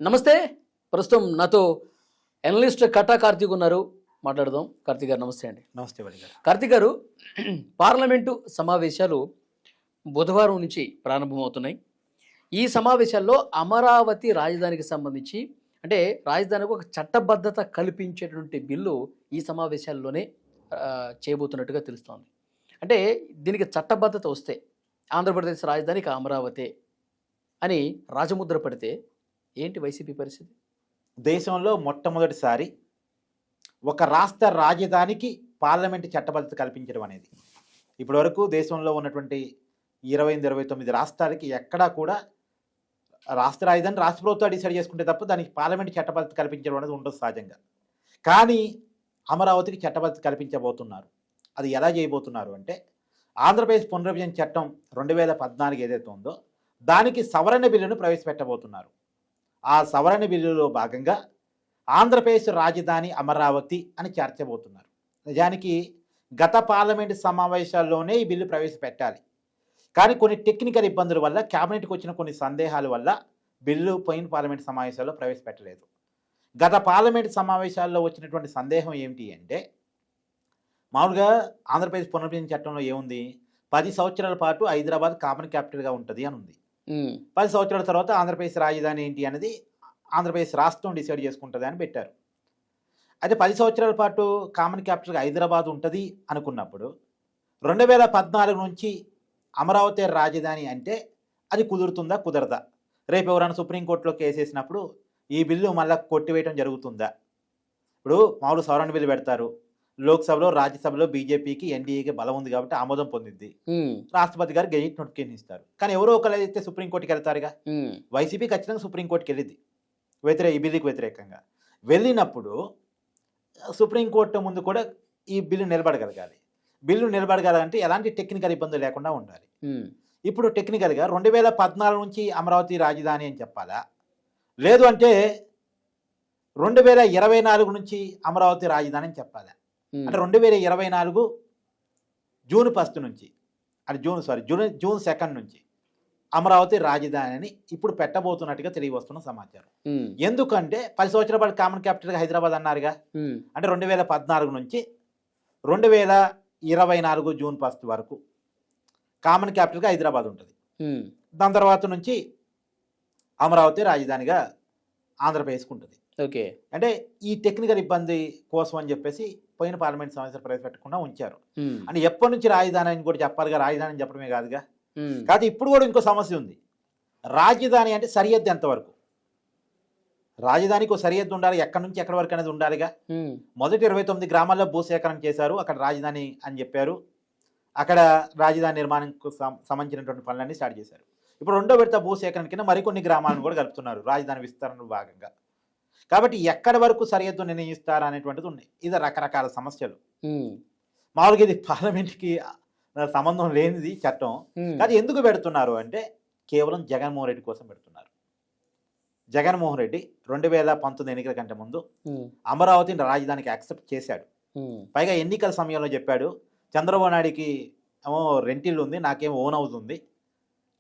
నమస్తే. ప్రస్తుతం నాతో అనలిస్ట్ కట్టా కార్తీక్ ఉన్నారు. మాట్లాడదాం. కార్తీక్ గారు నమస్తే అండి. నమస్తే వలి గారు. కార్తీక్ గారు, పార్లమెంటు సమావేశాలు బుధవారం నుంచి ప్రారంభమవుతున్నాయి. ఈ సమావేశాల్లో అమరావతి రాజధానికి సంబంధించి అంటే రాజధానికి ఒక చట్టబద్ధత కల్పించేటువంటి బిల్లు ఈ సమావేశాల్లోనే చేయబోతున్నట్టుగా తెలుస్తోంది. అంటే దీనికి చట్టబద్ధత వస్తే ఆంధ్రప్రదేశ్ రాజధానికి అమరావతి అని రాజముద్ర పడితే ఏంటి వైసీపీ పరిస్థితి? దేశంలో మొట్టమొదటిసారి ఒక రాష్ట్ర రాజధానికి పార్లమెంటు చట్టబద్ధత కల్పించడం అనేది ఇప్పటివరకు దేశంలో ఉన్నటువంటి 28-29 రాష్ట్రాలకి ఎక్కడా కూడా రాష్ట్ర రాజధాని రాష్ట్ర ప్రభుత్వాలు డిసైడ్ చేసుకుంటే తప్ప దానికి పార్లమెంటు చట్టబద్ధత కల్పించడం అనేది ఉండదు సహజంగా. కానీ అమరావతికి చట్టబద్ధత కల్పించబోతున్నారు. అది ఎలా చేయబోతున్నారు అంటే ఆంధ్రప్రదేశ్ పునర్విభజన చట్టం 2014 ఏదైతే ఉందో దానికి సవరణ బిల్లును ప్రవేశపెట్టబోతున్నారు. ఆ సవరణ బిల్లులో భాగంగా ఆంధ్రప్రదేశ్ రాజధాని అమరావతి అని చేర్చబోతున్నారు. నిజానికి గత పార్లమెంటు సమావేశాల్లోనే ఈ బిల్లు ప్రవేశపెట్టాలి. కానీ కొన్ని టెక్నికల్ ఇబ్బందుల వల్ల క్యాబినెట్కి వచ్చిన కొన్ని సందేహాల వల్ల బిల్లు పోయిన పార్లమెంటు సమావేశాల్లో ప్రవేశపెట్టలేదు. గత పార్లమెంటు సమావేశాల్లో వచ్చినటువంటి సందేహం ఏమిటి అంటే మామూలుగా ఆంధ్రప్రదేశ్ పునర్విభజన చట్టంలో ఏముంది, 10 సంవత్సరాల పాటు హైదరాబాద్ కామన్ క్యాపిటల్గా ఉంటుంది అని ఉంది. 10 సంవత్సరాల తర్వాత ఆంధ్రప్రదేశ్ రాజధాని ఏంటి అనేది ఆంధ్రప్రదేశ్ రాష్ట్రం డిసైడ్ చేసుకుంటుంది అని పెట్టారు. అయితే 10 సంవత్సరాల పాటు కామన్ క్యాపిటల్గా హైదరాబాద్ ఉంటుంది అనుకున్నప్పుడు 2014 నుంచి అమరావతి రాజధాని అంటే అది కుదురుతుందా కుదరదా? రేపు ఎవరైనా సుప్రీంకోర్టులో కేసు వేసినప్పుడు ఈ బిల్లు మళ్ళీ కొట్టివేయడం జరుగుతుందా? ఇప్పుడు మామూలు సవరణ బిల్లు పెడతారు, లోక్సభలో రాజ్యసభలో బీజేపీకి ఎన్డీఏకి బలం ఉంది కాబట్టి ఆమోదం పొందింది, రాష్ట్రపతి గారు గెజిట్ నోటిఫికేషన్ ఇస్తారు. కానీ ఎవరో ఒకరు అయితే సుప్రీంకోర్టుకి వెళ్తారుగా. వైసీపీ ఖచ్చితంగా సుప్రీంకోర్టుకి వెళ్ళింది ఈ బిల్లుకి వ్యతిరేకంగా. వెళ్ళినప్పుడు సుప్రీంకోర్టు ముందు కూడా ఈ బిల్లు నిలబడగలగాలి. బిల్లు నిలబడగలంటే ఎలాంటి టెక్నికల్ ఇబ్బందులు లేకుండా ఉండాలి. ఇప్పుడు టెక్నికల్గా 2014 నుంచి అమరావతి రాజధాని అని చెప్పాలా, లేదు అంటే 2024 నుంచి అమరావతి రాజధాని అని చెప్పాలా? అంటే 2024 జూన్ 1 నుంచి అంటే జూన్ 2 నుంచి అమరావతి రాజధాని అని ఇప్పుడు పెట్టబోతున్నట్టుగా తెలియవస్తున్న సమాచారం. ఎందుకంటే 10 సంవత్సరాల పాటు కామన్ క్యాపిటల్గా హైదరాబాద్ అన్నారుగా. అంటే 2014 నుంచి 2024 జూన్ 1 వరకు కామన్ క్యాపిటల్గా హైదరాబాద్ ఉంటుంది. దాని తర్వాత నుంచి అమరావతి రాజధానిగా ఆంధ్రప్రదేశ్కి ఉంటుంది. ఓకే. అంటే ఈ టెక్నికల్ ఇబ్బంది కోసం అని చెప్పేసి పోయిన పార్లమెంట్ సమావేశాలు ప్రవేశపెట్టకుండా ఉంచారు. అంటే ఎప్పటి నుంచి రాజధాని అని కూడా చెప్పాలిగా, రాజధాని అని చెప్పడమే కాదుగా. కాదు ఇప్పుడు కూడా ఇంకో సమస్య ఉంది. రాజధాని అంటే సరిహద్దు ఎంతవరకు? రాజధానికి ఒక సరిహద్దు ఉండాలి, ఎక్కడి నుంచి ఎక్కడి వరకు అనేది ఉండాలిగా. మొదటి 29 గ్రామాల్లో భూసేకరణ చేశారు, అక్కడ రాజధాని అని చెప్పారు, అక్కడ రాజధాని నిర్మాణంకు సంబంధించినటువంటి పనులన్నీ స్టార్ట్ చేశారు. ఇప్పుడు రెండో విడత భూసేకరణ కింద మరికొన్ని గ్రామాలను కూడా కలుపుతున్నారు రాజధాని విస్తరణ భాగంగా. కాబట్టి ఎక్కడి వరకు సరిహద్దు నిర్ణయిస్తారు అనేటువంటిది ఉంది. ఇది రకరకాల సమస్యలు. మామూలుగా ఇది పార్లమెంట్కి సంబంధం లేనిది చట్టం. కానీ ఎందుకు పెడుతున్నారు అంటే కేవలం జగన్మోహన్ రెడ్డి కోసం పెడుతున్నారు. జగన్మోహన్ రెడ్డి 2019 ఎన్నికల కంటే ముందు అమరావతిని రాజధానికి యాక్సెప్ట్ చేశాడు. పైగా ఎన్నికల సమయంలో చెప్పాడు, చంద్రబాబు నాయుడికి ఏమో రెంటిల్లు ఉంది, నాకేమో ఓన్ హౌస్ ఉంది,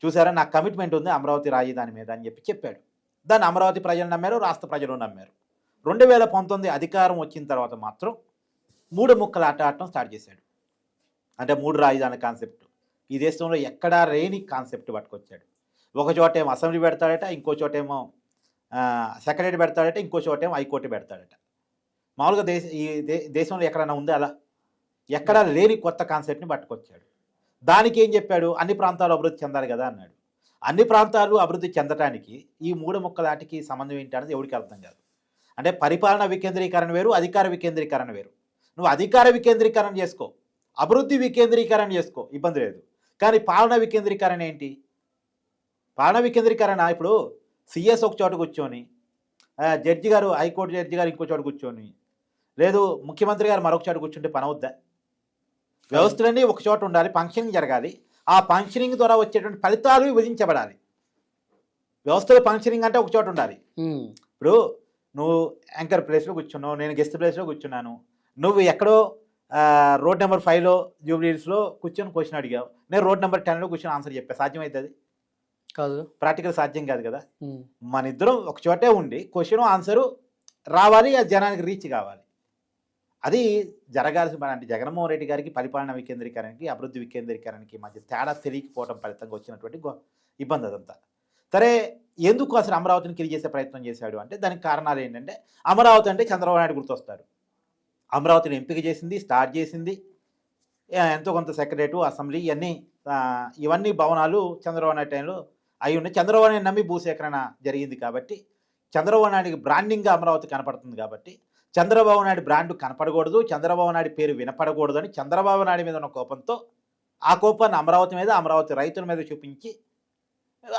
చూసారా నాకు కమిట్మెంట్ ఉంది అమరావతి రాజధాని మీద అని చెప్పాడు. దాన్ని అమరావతి ప్రజలు నమ్మారు, రాష్ట్ర ప్రజలు నమ్మారు. 2019 అధికారం వచ్చిన తర్వాత మాత్రం 3 ముక్కలు ఆట ఆడటం స్టార్ట్ చేశాడు. అంటే 3 రాజధాని కాన్సెప్ట్ ఈ దేశంలో ఎక్కడా లేని కాన్సెప్ట్ పట్టుకొచ్చాడు. ఒక చోటేమో అసెంబ్లీ పెడతాడట, ఇంకో చోటేమో సెక్రటరీ పెడతాడట, ఇంకో చోటేమో హైకోర్టు పెడతాడట. మామూలుగా దేశంలో ఎక్కడైనా ఉందా అలా? ఎక్కడా లేని కొత్త కాన్సెప్ట్ని పట్టుకొచ్చాడు. దానికి ఏం చెప్పాడు, అన్ని ప్రాంతాలు అభివృద్ధి చెందాలి కదా అన్నాడు. అన్ని ప్రాంతాలు అభివృద్ధి చెందటానికి ఈ 3 ముక్కలాటికి సంబంధం ఏంటి అనేది ఎవరికి అర్థం కాదు. అంటే పరిపాలన వికేంద్రీకరణ వేరు, అధికార వికేంద్రీకరణ వేరు. నువ్వు అధికార వికేంద్రీకరణ చేసుకో, అభివృద్ధి వికేంద్రీకరణ చేసుకో, ఇబ్బంది లేదు. కానీ పాలన వికేంద్రీకరణ ఏంటి? పాలన వికేంద్రీకరణ ఇప్పుడు సిఎస్ ఒక చోట కూర్చొని, జడ్జి గారు హైకోర్టు జడ్జి గారు ఇంకో చోట కూర్చొని, లేదు ముఖ్యమంత్రి గారు మరొక చోట కూర్చుంటే పని అవుద్దా? వ్యవస్థలన్నీ ఒక చోట ఉండాలి, ఫంక్షనింగ్ జరగాలి. ఆ ఫంక్షనింగ్ ద్వారా వచ్చేటువంటి ఫలితాలు విభజించబడాలి. వ్యవస్థలో ఫంక్షనింగ్ అంటే ఒక చోట ఉండాలి. ఇప్పుడు నువ్వు యాంకర్ ప్లేస్లో కూర్చున్నావు, నేను గెస్ట్ ప్లేస్లో కూర్చున్నాను, నువ్వు ఎక్కడో రోడ్ నెంబర్ 5లో జూబ్లీహిల్స్లో కూర్చొని క్వశ్చన్ అడిగావు, నేను రోడ్ నెంబర్ 10లో కూర్చొని ఆన్సర్ చెప్పా. సాధ్యమవుతుంది? కాదు. ప్రాక్టికల్ సాధ్యం కాదు కదా. ఉమ్, మన ఇద్దరం ఒక చోటే ఉండి క్వశ్చన్ ఆన్సరు రావాలి, అది జనానికి రీచ్ కావాలి. అది జరగాల్సిన పని. అంటే జగన్మోహన్ రెడ్డి గారికి పరిపాలన వికేంద్రీకరణకి, అభివృద్ధి వికేంద్రీకరణకి మధ్య తేడా తెలియకపోవడం ఫలితంగా వచ్చినటువంటి ఇబ్బంది అదంతా. సరే, ఎందుకు అసలు అమరావతిని కిరి చేసే ప్రయత్నం చేశాడు అంటే దానికి కారణాలు ఏంటంటే, అమరావతి అంటే చంద్రబాబు నాయుడు గుర్తొస్తారు. అమరావతిని ఎంపిక చేసింది, స్టార్ట్ చేసింది, ఎంతో కొంత సెక్రటరేటు, అసెంబ్లీ, ఇవన్నీ భవనాలు చంద్రబాబు నాయుడు టైంలో అయి ఉన్నాయి. చంద్రబాబు నాయుడు నమ్మి భూసేకరణ జరిగింది కాబట్టి, చంద్రబాబు నాయుడికి బ్రాండింగ్గా అమరావతి కనపడుతుంది కాబట్టి, చంద్రబాబు నాయుడు బ్రాండ్ కనపడకూడదు, చంద్రబాబు నాయుడు పేరు వినపడకూడదు అని చంద్రబాబు నాయుడు మీద ఉన్న కోపంతో ఆ కోపాన్ని అమరావతి మీద, అమరావతి రైతుల మీద చూపించి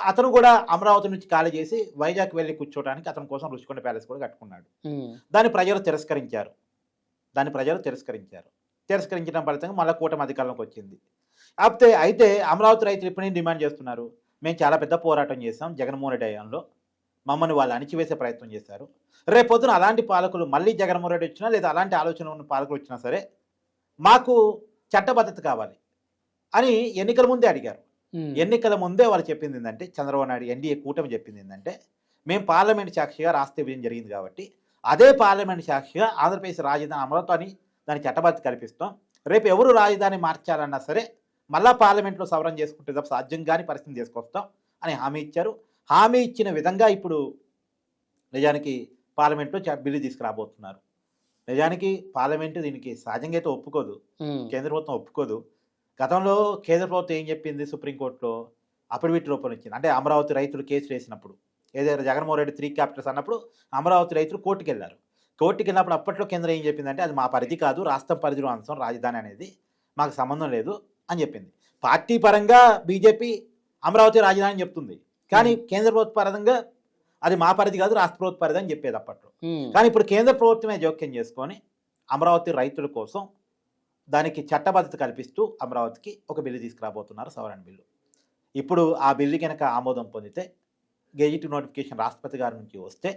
అతను కూడా అమరావతి నుంచి ఖాళీ చేసి వైజాగ్ వెళ్ళి కూర్చోవడానికి అతని కోసం రుషికొండ ప్యాలెస్ కూడా కట్టుకున్నాడు. దాన్ని ప్రజలు తిరస్కరించారు. తిరస్కరించడం ఫలితంగా మళ్ళీ కూటమి అధికారంలోకి వచ్చింది. అయితే అమరావతి రైతులు ఇప్పుడేం డిమాండ్ చేస్తున్నారు? మేము చాలా పెద్ద పోరాటం చేసాం జగన్మోహన్ రెడ్డి హయాంలో, మమ్మల్ని వాళ్ళు అణిచివేసే ప్రయత్నం చేశారు. రేపొద్దున అలాంటి పాలకులు మళ్ళీ జగన్మోహన్ రెడ్డి వచ్చినా, లేదా అలాంటి ఆలోచన ఉన్న పాలకులు వచ్చినా సరే మాకు చట్టబద్ధత కావాలి అని ఎన్నికల ముందే అడిగారు. ఎన్నికల ముందే వాళ్ళు చెప్పింది ఏంటంటే, చంద్రబాబు నాయుడు ఎన్డీఏ కూటమి చెప్పింది ఏంటంటే, మేము పార్లమెంట్ సాక్షిగా రాష్ట్ర విభజన జరిగింది కాబట్టి అదే పార్లమెంట్ సాక్షిగా ఆంధ్రప్రదేశ్ రాజధాని అమరావతి అని దానికి చట్టబద్ధత కల్పిస్తాం. రేపు ఎవరు రాజధాని మార్చాలన్నా సరే మళ్ళా పార్లమెంట్లో సవరణ చేసుకుంటే తప్ప సాధ్యం కాని పరిస్థితిని తీసుకొస్తాం అని హామీ ఇచ్చారు. హామీ ఇచ్చిన విధంగా ఇప్పుడు నిజానికి పార్లమెంట్లో బిల్లు తీసుకురాబోతున్నారు. నిజానికి పార్లమెంటు దీనికి సహజంగా అయితే ఒప్పుకోదు, కేంద్ర ప్రభుత్వం ఒప్పుకోదు. గతంలో కేంద్ర ప్రభుత్వం ఏం చెప్పింది? సుప్రీంకోర్టులో అఫిడవిట్ రూపంలో ఇచ్చింది. అంటే అమరావతి రైతులు కేసులు వేసినప్పుడు, ఏదైనా జగన్మోహన్ రెడ్డి 3 క్యాపిటల్స్ అన్నప్పుడు అమరావతి రైతులు కోర్టుకు వెళ్ళారు. కోర్టుకు వెళ్ళినప్పుడు అప్పట్లో కేంద్రం ఏం చెప్పిందంటే, అది మా పరిధి కాదు, రాష్ట్రం పరిధిలో అంశం, రాజధాని అనేది మాకు సంబంధం లేదు అని చెప్పింది. పార్టీ పరంగా బీజేపీ అమరావతి రాజధాని చెప్తుంది, కానీ కేంద్ర ప్రభుత్వ పరంగా అది మా పరిధి కాదు, రాష్ట్ర ప్రభుత్వ పరిధి అని చెప్పేది అప్పట్లో. కానీ ఇప్పుడు కేంద్ర ప్రభుత్వమే జోక్యం చేసుకొని అమరావతి రైతుల కోసం దానికి చట్టబద్ధత కల్పిస్తూ అమరావతికి ఒక బిల్లు తీసుకురాబోతున్నారు, సవరణ బిల్లు. ఇప్పుడు ఆ బిల్లు కనుక ఆమోదం పొందితే, గెజిట్ నోటిఫికేషన్ రాష్ట్రపతి గారి నుంచి వస్తే,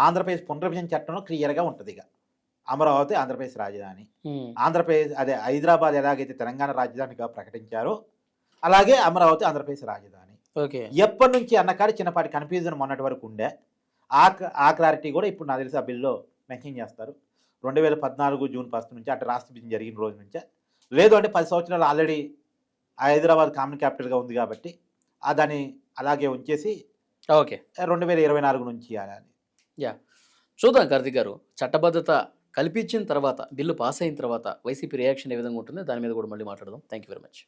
ఆంధ్రప్రదేశ్ పునర్విభజన చట్టంలో క్లియర్గా ఉంటుంది. ఇక అమరావతి ఆంధ్రప్రదేశ్ రాజధాని, ఆంధ్రప్రదేశ్ అదే హైదరాబాద్ ఎలాగైతే తెలంగాణ రాజధానిగా ప్రకటించారో అలాగే అమరావతి ఆంధ్రప్రదేశ్ రాజధాని. ఎప్పటి నుంచి అన్నకాడి చిన్నపాటి కన్ఫ్యూజన్ మొన్నటి వరకు ఉండే ఆ క్లారిటీ కూడా ఇప్పుడు నాకు తెలిసి ఆ బిల్లో మెన్షన్ చేస్తారు. 2014 జూన్ 1 నుంచి, అంటే రాష్ట్ర విభజన జరిగిన రోజు నుంచే. లేదు అంటే 10 సంవత్సరాలు ఆల్రెడీ హైదరాబాద్ కామన్ క్యాపిటల్గా ఉంది కాబట్టి దాన్ని అలాగే ఉంచేసి 2024 నుంచి చూద్దాం. కార్తిక్ గారు, చట్టబద్ధత కల్పించిన తర్వాత, బిల్లు పాస్ అయిన తర్వాత వైసీపీ రియాక్షన్ ఏ విధంగా ఉంటుంది దాని మీద కూడా మళ్ళీ మాట్లాడదాం. Thank you very much.